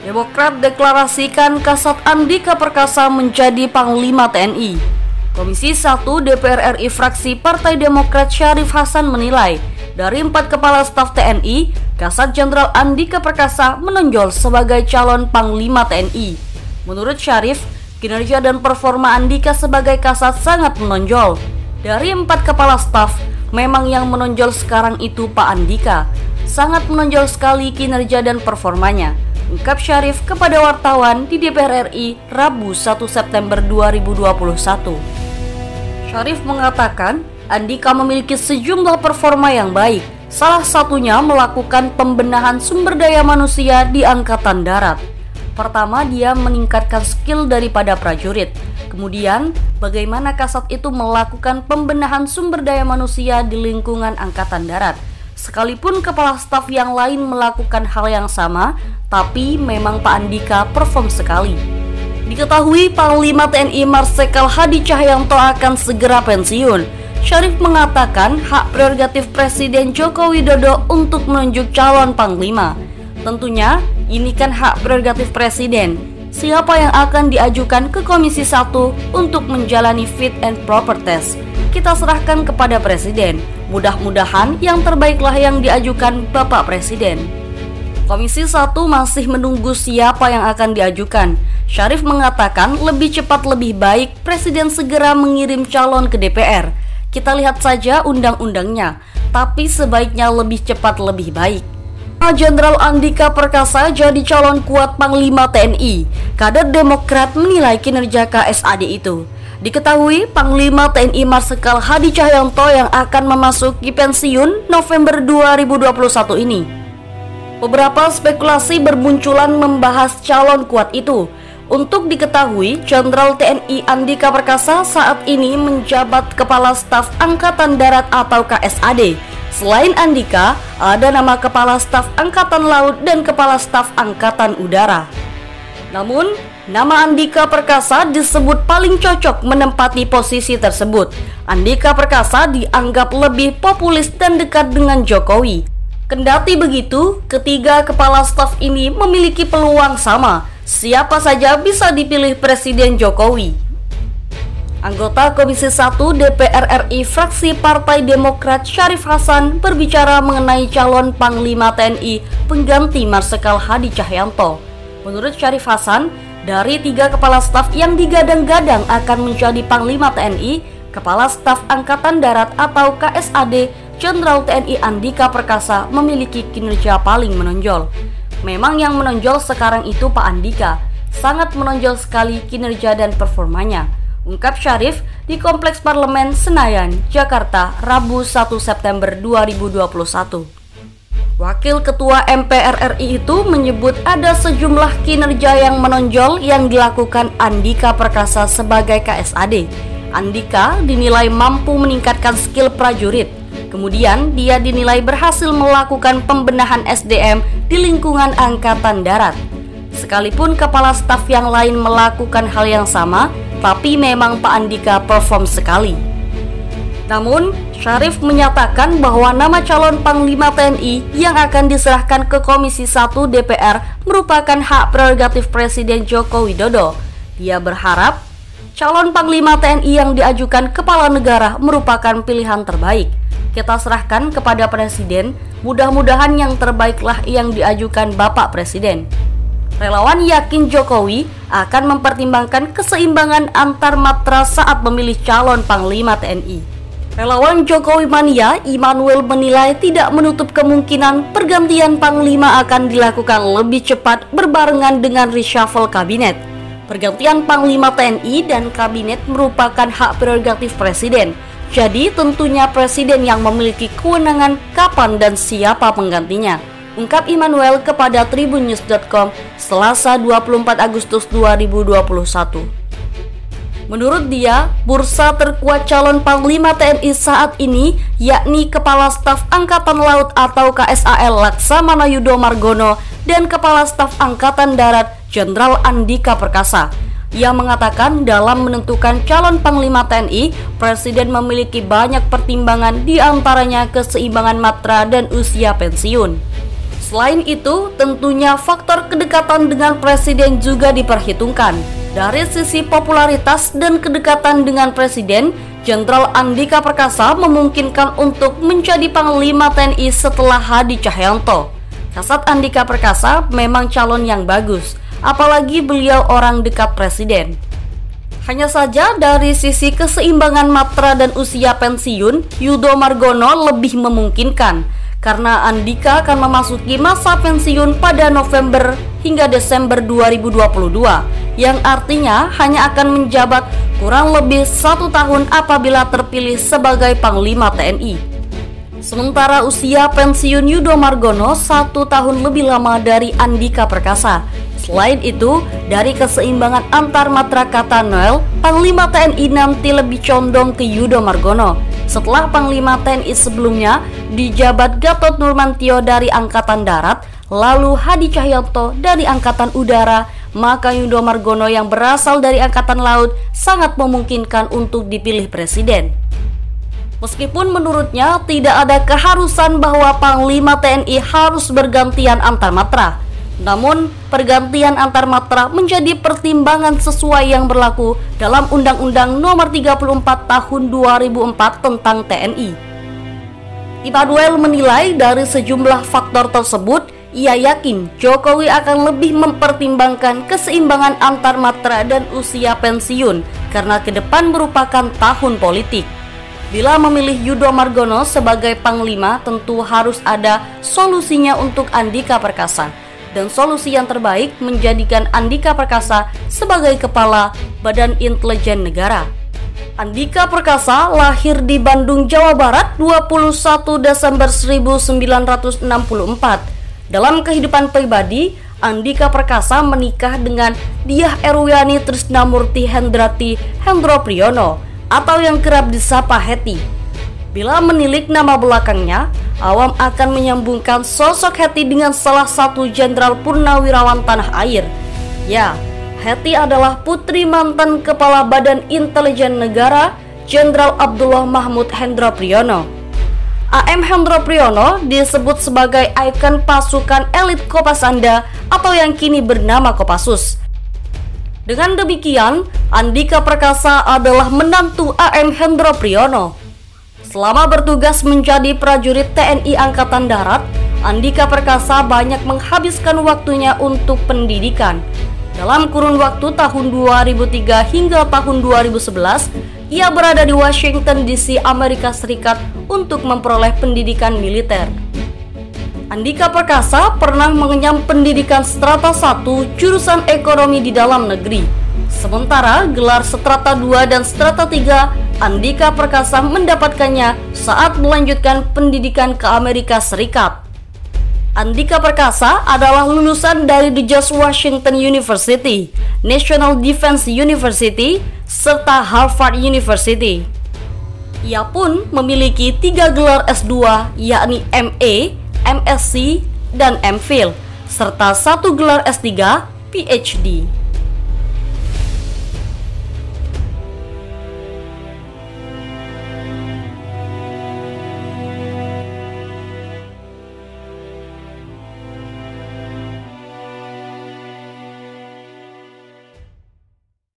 Demokrat deklarasikan Kasat Andika Perkasa menjadi Panglima TNI. Komisi 1 DPR RI fraksi Partai Demokrat Syarif Hasan menilai, dari 4 kepala staf TNI, Kasat Jenderal Andika Perkasa menonjol sebagai calon Panglima TNI. Menurut Syarif, kinerja dan performa Andika sebagai Kasat sangat menonjol. Dari 4 kepala staf, memang yang menonjol sekarang itu Pak Andika. Sangat menonjol sekali kinerja dan performanya, ungkap Syarif kepada wartawan di DPR RI Rabu 1 September 2021. Syarif mengatakan Andika memiliki sejumlah performa yang baik, salah satunya melakukan pembenahan sumber daya manusia di Angkatan Darat. Pertama, dia meningkatkan skill daripada prajurit. Kemudian, bagaimana Kasat itu melakukan pembenahan sumber daya manusia di lingkungan Angkatan Darat. Sekalipun kepala staf yang lain melakukan hal yang sama, tapi memang Pak Andika perform sekali. Diketahui Panglima TNI Marsikal Hadi Cahyanto akan segera pensiun. Syarif mengatakan hak prerogatif Presiden Joko Widodo untuk menunjuk calon Panglima. Tentunya ini kan hak prerogatif Presiden. Siapa yang akan diajukan ke Komisi 1 untuk menjalani fit and proper test, kita serahkan kepada Presiden. Mudah-mudahan yang terbaiklah yang diajukan Bapak Presiden. Komisi 1 masih menunggu siapa yang akan diajukan. Syarif mengatakan lebih cepat lebih baik Presiden segera mengirim calon ke DPR. Kita lihat saja undang-undangnya, tapi sebaiknya lebih cepat lebih baik. Jenderal Andika Perkasa jadi calon kuat Panglima TNI. Kader Demokrat menilai kinerja KSAD itu. Diketahui Panglima TNI Marsikal Hadi Cahyanto yang akan memasuki pensiun November 2021 ini. Beberapa spekulasi bermunculan membahas calon kuat itu. Untuk diketahui, Jenderal TNI Andika Perkasa saat ini menjabat Kepala Staf Angkatan Darat atau KSAD. Selain Andika, ada nama Kepala Staf Angkatan Laut dan Kepala Staf Angkatan Udara. Namun, nama Andika Perkasa disebut paling cocok menempati posisi tersebut. Andika Perkasa dianggap lebih populis dan dekat dengan Jokowi. Kendati begitu, ketiga kepala staf ini memiliki peluang sama. Siapa saja bisa dipilih Presiden Jokowi. Anggota Komisi 1 DPR RI fraksi Partai Demokrat Syarif Hasan berbicara mengenai calon Panglima TNI pengganti Marsikal Hadi Cahyanto. Menurut Syarif Hasan, dari 3 kepala staf yang digadang-gadang akan menjadi Panglima TNI, Kepala Staf Angkatan Darat atau KSAD, Jenderal TNI Andika Perkasa memiliki kinerja paling menonjol. Memang yang menonjol sekarang itu Pak Andika, sangat menonjol sekali kinerja dan performanya, ungkap Syarif di Kompleks Parlemen Senayan, Jakarta, Rabu 1 September 2021. Wakil Ketua MPR RI itu menyebut ada sejumlah kinerja yang menonjol yang dilakukan Andika Perkasa sebagai KSAD. Andika dinilai mampu meningkatkan skill prajurit. Kemudian dia dinilai berhasil melakukan pembenahan SDM di lingkungan Angkatan Darat. Sekalipun kepala staf yang lain melakukan hal yang sama, tapi memang Pak Andika perform sekali. Namun, Syarif menyatakan bahwa nama calon Panglima TNI yang akan diserahkan ke Komisi 1 DPR merupakan hak prerogatif Presiden Joko Widodo. Dia berharap calon Panglima TNI yang diajukan kepala negara merupakan pilihan terbaik. Kita serahkan kepada Presiden, mudah-mudahan yang terbaiklah yang diajukan Bapak Presiden. Relawan yakin Jokowi akan mempertimbangkan keseimbangan antar matra saat memilih calon Panglima TNI. Relawan Jokowi Mania Immanuel menilai tidak menutup kemungkinan pergantian Panglima akan dilakukan lebih cepat berbarengan dengan reshuffle kabinet. Pergantian Panglima TNI dan kabinet merupakan hak prerogatif Presiden. Jadi tentunya Presiden yang memiliki kewenangan kapan dan siapa penggantinya, ungkap Immanuel kepada tribunnews.com Selasa 24 Agustus 2021. Menurut dia, bursa terkuat calon Panglima TNI saat ini yakni Kepala Staf Angkatan Laut atau KSAL Laksamana Yudo Margono dan Kepala Staf Angkatan Darat Jenderal Andika Perkasa. Ia mengatakan dalam menentukan calon Panglima TNI, Presiden memiliki banyak pertimbangan, di antaranya keseimbangan matra dan usia pensiun. Selain itu, tentunya faktor kedekatan dengan presiden juga diperhitungkan. Dari sisi popularitas dan kedekatan dengan presiden, Jenderal Andika Perkasa memungkinkan untuk menjadi Panglima TNI setelah Hadi Cahyanto. Kasat Andika Perkasa memang calon yang bagus, apalagi beliau orang dekat presiden. Hanya saja dari sisi keseimbangan matra dan usia pensiun, Yudo Margono lebih memungkinkan karena Andika akan memasuki masa pensiun pada November hingga Desember 2022, yang artinya hanya akan menjabat kurang lebih 1 tahun apabila terpilih sebagai Panglima TNI. Sementara usia pensiun Yudo Margono 1 tahun lebih lama dari Andika Perkasa. Selain itu, dari keseimbangan antar matra kata Noel, Panglima TNI nanti lebih condong ke Yudo Margono. Setelah Panglima TNI sebelumnya dijabat Gatot Nurmantio dari Angkatan Darat, lalu Hadi Cahyanto dari Angkatan Udara, maka Yudo Margono yang berasal dari Angkatan Laut sangat memungkinkan untuk dipilih presiden. Meskipun menurutnya tidak ada keharusan bahwa Panglima TNI harus bergantian antar matra, namun pergantian antar matra menjadi pertimbangan sesuai yang berlaku dalam Undang-Undang Nomor 34 Tahun 2004 tentang TNI. Immanuel menilai dari sejumlah faktor tersebut, ia yakin Jokowi akan lebih mempertimbangkan keseimbangan antar matra dan usia pensiun karena ke depan merupakan tahun politik. Bila memilih Yudo Margono sebagai Panglima, tentu harus ada solusinya untuk Andika Perkasa. Dan solusi yang terbaik menjadikan Andika Perkasa sebagai Kepala Badan Intelijen Negara. Andika Perkasa lahir di Bandung, Jawa Barat 21 Desember 1964. Dalam kehidupan pribadi, Andika Perkasa menikah dengan Diah Erwiani Trisnamurti Hendrati Hendro Priyono atau yang kerap disapa Hetty. Bila menilik nama belakangnya, awam akan menyambungkan sosok Hetty dengan salah satu jenderal purnawirawan tanah air. Ya, Hetty adalah putri mantan Kepala Badan Intelijen Negara, Jenderal Abdullah Mahmud Hendro Priyono. AM Hendro Priyono disebut sebagai ikon pasukan elit Kopasanda atau yang kini bernama Kopassus. Dengan demikian, Andika Perkasa adalah menantu AM Hendro Priyono. Selama bertugas menjadi prajurit TNI Angkatan Darat, Andika Perkasa banyak menghabiskan waktunya untuk pendidikan. Dalam kurun waktu tahun 2003 hingga tahun 2011, ia berada di Washington DC, Amerika Serikat untuk memperoleh pendidikan militer. Andika Perkasa pernah mengenyam pendidikan strata 1 jurusan ekonomi di dalam negeri. Sementara gelar strata 2 dan strata 3 Andika Perkasa mendapatkannya saat melanjutkan pendidikan ke Amerika Serikat. Andika Perkasa adalah lulusan dari The George Washington University, National Defense University, serta Harvard University. Ia pun memiliki 3 gelar S2, yakni MA, MSc, dan MPhil, serta 1 gelar S3, PhD.